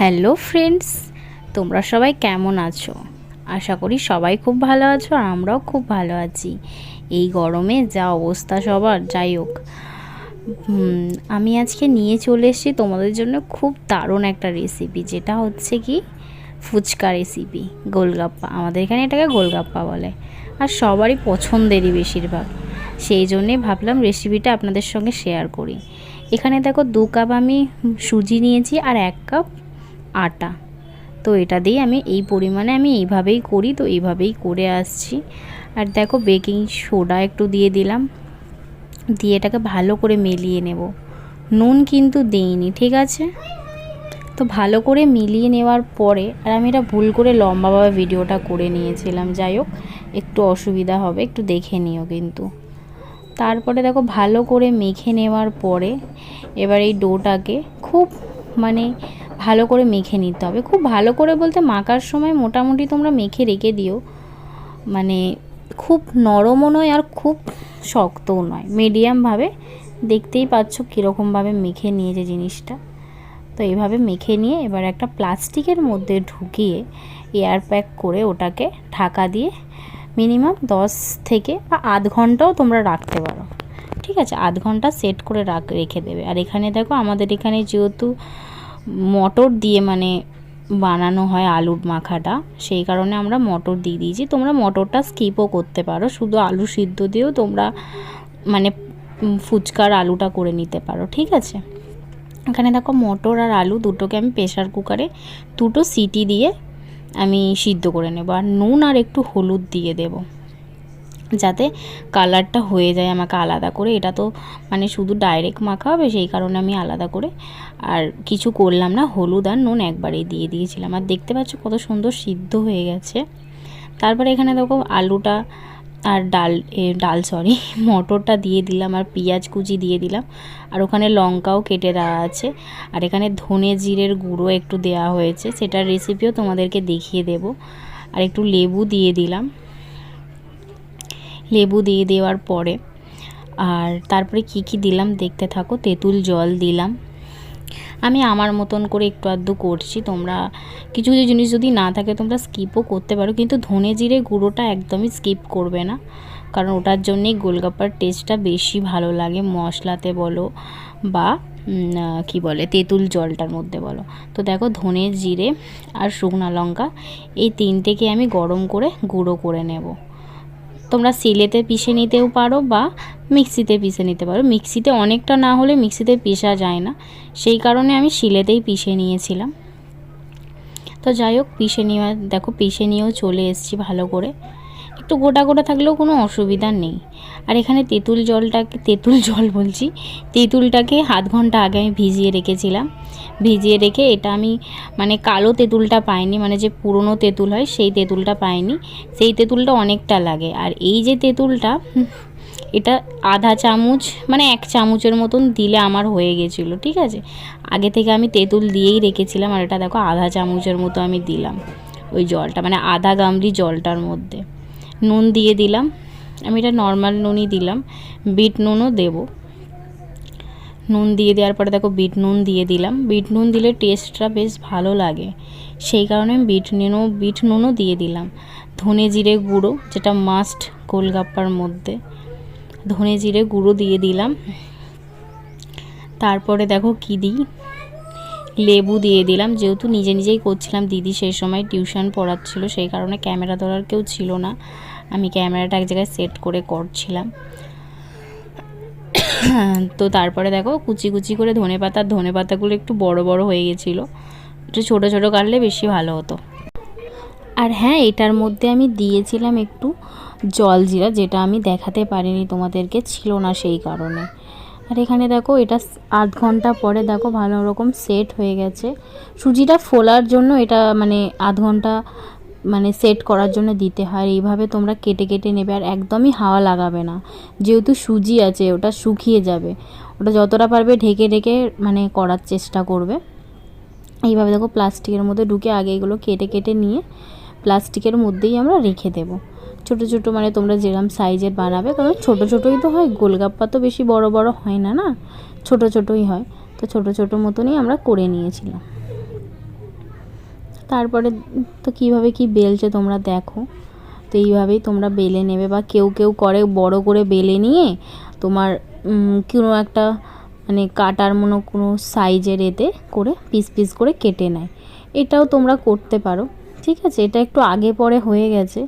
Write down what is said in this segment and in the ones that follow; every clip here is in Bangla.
হ্যালো ফ্রেন্ডস, তোমরা সবাই কেমন আছো? আশা করি সবাই খুব ভালো আছো আর আমরাও খুব ভালো আছি। এই গরমে যা অবস্থা সবার, যাই হোক, আমি আজকে নিয়ে চলে এসেছি তোমাদের জন্য খুব দারুণ একটা রেসিপি, যেটা হচ্ছে কি ফুচকা রেসিপি, গোলগাপ্পা। আমাদের এখানে এটাকে গোলগাপ্পা বলে আর সবারই পছন্দেরই বেশিরভাগ। সেই জন্যে ভাবলাম রেসিপিটা আপনাদের সঙ্গে শেয়ার করি। এখানে দেখো 2 কাপ আমি সুজি নিয়েছি আর 1 কাপ আটা। তো এটা দিয়ে আমি এই পরিমাণে আমি এইভাবেই করি, তো এইভাবেই করে আসছি। আর দেখো বেকিং সোডা একটু দিয়ে দিলাম, দিয়ে এটাকে ভালো করে মিলিয়ে নেব। নুন কিন্তু দেইনি, ঠিক আছে? তো ভালো করে মিলিয়ে নেওয়ার পরে, আর আমি এটা ভুল করে লম্বাভাবে ভিডিওটা করে নিয়েছিলাম, যাই হোক একটু অসুবিধা হবে, একটু দেখে নিও কিন্তু। তারপরে দেখো ভালো করে মেখে নেওয়ার পরে এবার এই ডোটাকে খুব ভালো করে মেখে নিতে হবে। খুব ভালো করে বলতে মাখার সময় মোটামুটি তোমরা মেখে রেখে দিও, খুব নরমও নয় আর খুব শক্তও নয়, মিডিয়ামভাবে। দেখতেই পাচ্ছ কীরকমভাবে মেখে নিয়েছে জিনিসটা। তো এইভাবে মেখে নিয়ে এবার একটা প্লাস্টিকের মধ্যে ঢুকিয়ে এয়ার প্যাক করে ওটাকে ঢাকা দিয়ে মিনিমাম 10 থেকে বা আধ ঘন্টাও তোমরা রাখতে পারো, ঠিক আছে? আধ ঘন্টা সেট করে রেখে দেবে। আর এখানে দেখো আমাদের এখানে যেহেতু মটর দিয়ে বানানো হয় আলুর মাখাটা, সেই কারণে আমরা মটর দিয়ে দিয়েছি। তোমরা মটরটা স্কিপও করতে পারো, শুধু আলু সিদ্ধ দিয়েও তোমরা ফুচকার আলুটা করে নিতে পারো, ঠিক আছে? এখানে দেখো মটর আর আলু দুটোকে আমি প্রেশার কুকারে 2টো সিটি দিয়ে আমি সিদ্ধ করে নেব। আর নুন আর একটু হলুদ দিয়ে দেব, যাতে কালারটা হয়ে যায় আমাকে আলাদা করে। এটা তো শুধু ডাইরেক্ট মাখা হবে, সেই কারণে আমি আলাদা করে আর কিছু করলাম না, হলুদ আর নুন একবারেই দিয়ে দিয়েছিলাম। আর দেখতে পাচ্ছ কত সুন্দর সিদ্ধ হয়ে গেছে। তারপরে এখানে দেখো আলুটা আর মটরটা দিয়ে দিলাম, আর পেঁয়াজ কুচি দিয়ে দিলাম, আর ওখানে লঙ্কাও কেটে দেওয়া আছে। আর এখানে ধনে জিরের গুঁড়ো একটু দেওয়া হয়েছে, সেটার রেসিপিও তোমাদেরকে দেখিয়ে দেব। আর একটু লেবু দিয়ে দিলাম। লেবু দিয়ে দেওয়ার পরে আর তারপরে কি দিলাম দেখতে থাকো। তেঁতুল জল দিলাম। আমি আমার মতন করে একটু আধটু করছি, তোমরা কিছু কিছু জিনিস যদি না থাকে তোমরা স্কিপও করতে পারো, কিন্তু ধনে জিরে গুঁড়োটা একদমই স্কিপ করবে না, কারণ ওটার জন্যেই গোলগাপ্পার টেস্টটা বেশি ভালো লাগে, মশলাতে বলো বা কি বলে তেঁতুল জলটার মধ্যে বলো। তো দেখো ধনে জিরে আর শুকনো লঙ্কা এই 3টেকে আমি গরম করে গুঁড়ো করে নেব। তোমরা শিলেতে পিষে নিতেও পারো বা মিক্সিতে পিষে নিতে পারো। মিক্সিতে অনেকটা না হলে মিক্সিতে পিষা যায় না, সেই কারণে আমি শিলেতেই পিষে নিয়েছিলাম। তো যাই হোক পিষে নিয়েও চলে এসেছি ভালো করে। একটু গোটা গোটা থাকলেও কোনো অসুবিধা নেই। আর এখানে তেঁতুলটাকে আধ ঘন্টা আগে আমি ভিজিয়ে রেখেছিলাম। ভিজিয়ে রেখে এটা আমি কালো তেঁতুলটা পাইনি, যে পুরনো তেঁতুল হয় সেই তেঁতুলটা পাইনি, সেই তেঁতুলটা অনেকটা লাগে। আর এই যে তেঁতুলটা, এটা আধা চামচ 1 চামচের মতন দিলে আমার হয়ে গেছিলো, ঠিক আছে? আগে থেকে আমি তেঁতুল দিয়েই রেখেছিলাম। আর এটা দেখো আধা চামচের মতো আমি দিলাম ওই জলটা, আধা গামলি জলটার মধ্যে। নুন দিয়ে দিলাম, আমি এটা নর্মাল নুনই দিলাম, বিট নুনও দেবো। নুন দিয়ে দেওয়ার পরে দেখো বিট নুন দিয়ে দিলাম। বিট নুন দিলে টেস্টটা বেশ ভালো লাগে, সেই কারণে আমি বিট নুনও দিয়ে দিলাম। ধনে জিরে গুঁড়ো, যেটা মাস্ট গোলগাপ্পার মধ্যে, ধনে জিরে গুঁড়ো দিয়ে দিলাম। তারপরে দেখো কি দিই, লেবু দিয়ে দিলাম। যেহেতু নিজেই করছিলাম, দিদি সেই সময় টিউশন পড়াচ্ছিল, সেই কারণে ক্যামেরা ধরার কেউ ছিল না, আমি ক্যামেরাটা এক জায়গায় সেট করে করছিলাম। তো তারপরে দেখো কুচি কুচি করে ধনে পাতাগুলো একটু বড় বড় হয়ে গেছিলো, একটু ছোটো ছোটো কাটলে বেশি ভালো হতো। আর হ্যাঁ, এটার মধ্যে আমি দিয়েছিলাম একটু জলজিরা, যেটা আমি দেখাতে পারিনি তোমাদেরকে, ছিল না সেই কারণে। আর এখানে দেখো এটা আধ ঘন্টা পরে দেখো ভালো রকম সেট হয়ে গেছে। সুজিটা ফোলার জন্য এটা আধ ঘন্টা সেট করার জন্য দিতে হয়। এইভাবে তোমরা কেটে কেটে নেবে, আর একদমই হাওয়া লাগাবে না, যেহেতু সুজি আছে ওটা শুকিয়ে যাবে। ওটা যতটা পারবে ঢেকে ঢেকে করার চেষ্টা করবে। এইভাবে দেখো প্লাস্টিকের মধ্যে ঢুকে আগে এগুলো কেটে কেটে নিয়ে প্লাস্টিকের মধ্যেই আমরা রেখে দেব। ছোটো ছোটো তোমরা যেরকম সাইজের বানাবে, কারণ ছোটো ছোটোই তো হয়, গোলগাপ্পা তো বেশি বড় বড় হয় না, ছোটো ছোটোই হয়। তো ছোটো ছোটো মতনই আমরা করে নিয়েছিলাম। তারপরে তো কীভাবে কি বেলছে তোমরা দেখো। তো এইভাবেই তোমরা বেলে নেবে, বা কেউ কেউ করে বড় করে বেলে নিয়ে তোমার কোনো একটা মানে কাটার মতো কোনো সাইজের এতে করে পিস পিস করে কেটে নেয়। এটাও তোমরা করতে পারো, ঠিক আছে। এটা একটু আগে পরে হয়ে গেছে,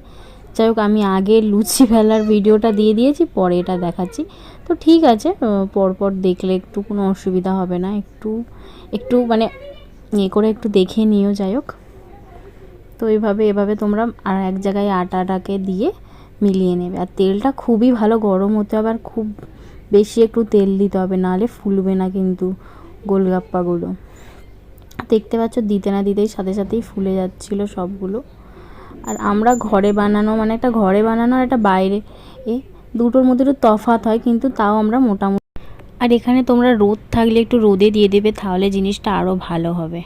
যাই হোক আমি আগে লুচি বেলার ভিডিওটা দিয়ে দিয়েছি, পরে এটা দেখাচ্ছি। তো ঠিক আছে, পরপর দেখলে একটু কোনো অসুবিধা হবে না, একটু একটু মানে ইয়ে করে একটু দেখে নিও, যাই হোক। তো এভাবে তোমরা আর এক জায়গায় আটাটাকে দিয়ে মিলিয়ে নেবে। আর তেলটা খুবই ভালো গরম হতে হবে, আর খুব বেশি একটু তেল দিতে হবে, নাহলে ফুলবে না কিন্তু গোলগাপ্পাগুলো। দেখতে পাচ্ছ দিতে না দিতেই সাথে সাথেই ফুলে যাচ্ছিলো সবগুলো। আর আমরা ঘরে বানানো মানে একটা ঘরে বানানো আর একটা বাইরে, দুটোর মধ্যে একটু তফাৎ হয়, কিন্তু তাও আমরা মোটামুটি। আর এখানে তোমরা রোদ থাকলে একটু রোদে দিয়ে দেবে, তাহলে জিনিসটা আরও ভালো হবে।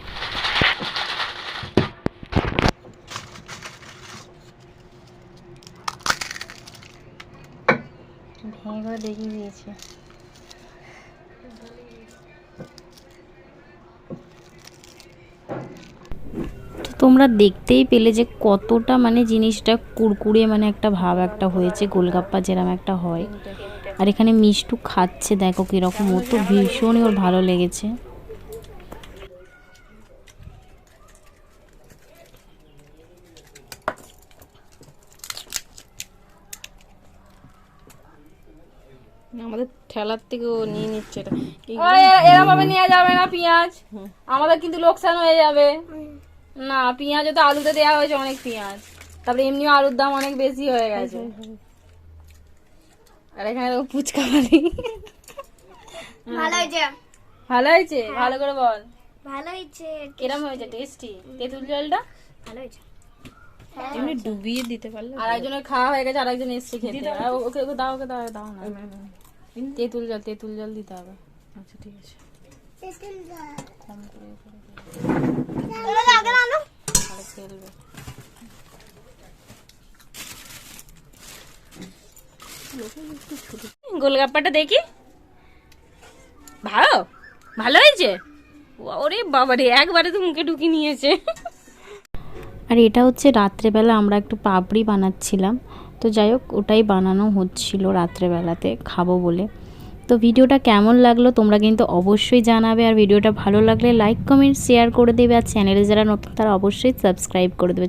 ভেঙে করে দেখিয়ে দিয়েছে। তোমরা দেখতেই পেলে যে কতটা মানে জিনিসটা কুড়কুড়ে মানে একটা ভাব একটা হয়েছে, গোলগাপ্পা যেরকম একটা হয়। আর এখানে মিষ্টু খাচ্ছে, দেখো কীরকম, ও তো ভীষণই ওর ভালো লেগেছে। আমাদের ঠেলার থেকে ও নিয়ে নিচ্ছে এটা। এরকম ভাবে নেওয়া যাবে না পেঁয়াজ, আমাদের কিন্তু লোকসান হয়ে যাবে। না পেঁয়াজ তো আলুতে দেওয়া হয়েছে অনেক পেঁয়াজ, তারপরে এমনিও আলুর দাম অনেক বেশি হয়ে গেছে। আর এখানে দেখো ফুচকা বাড়ি। ভালো হয়েছে, ভালো হয়েছে, ভালো করে বল। ভালো হয়েছে, কিরম হয়েছে? টেস্টি? তেঁতুল জলটা ভালো হয়েছে। এমনি ডুবিয়ে দিতে পারলে। আর একজনের খাওয়া হয়ে গেছে, আর একজন এসছে খেতে। ওকে ওকে দাও, ওকে দাও, দাও না। তেঁতুল জল দিতে হবে। আচ্ছা ঠিক আছে, কম করে তাহলে খেলবে। গোলগাপ্পাটা দেখি, ভালো ভালো হয়েছে। ওরে বাবা রে, একবারে তো মুখে ঢুকি নিয়েছে। আর এটা হচ্ছে রাত্রেবেলা আমরা একটু পাপড়ি বানাচ্ছিলাম, তো যাই হোক ওটাই বানানো হচ্ছিল রাত্রেবেলাতে খাবো বলে। তো ভিডিওটা কেমন লাগলো তোমরা কিন্তু অবশ্যই জানাবে, আর ভিডিওটা ভালো লাগলে লাইক কমেন্ট শেয়ার করে দেবে, আর চ্যানেলে যারা নতুন তারা অবশ্যই সাবস্ক্রাইব করে দেবে।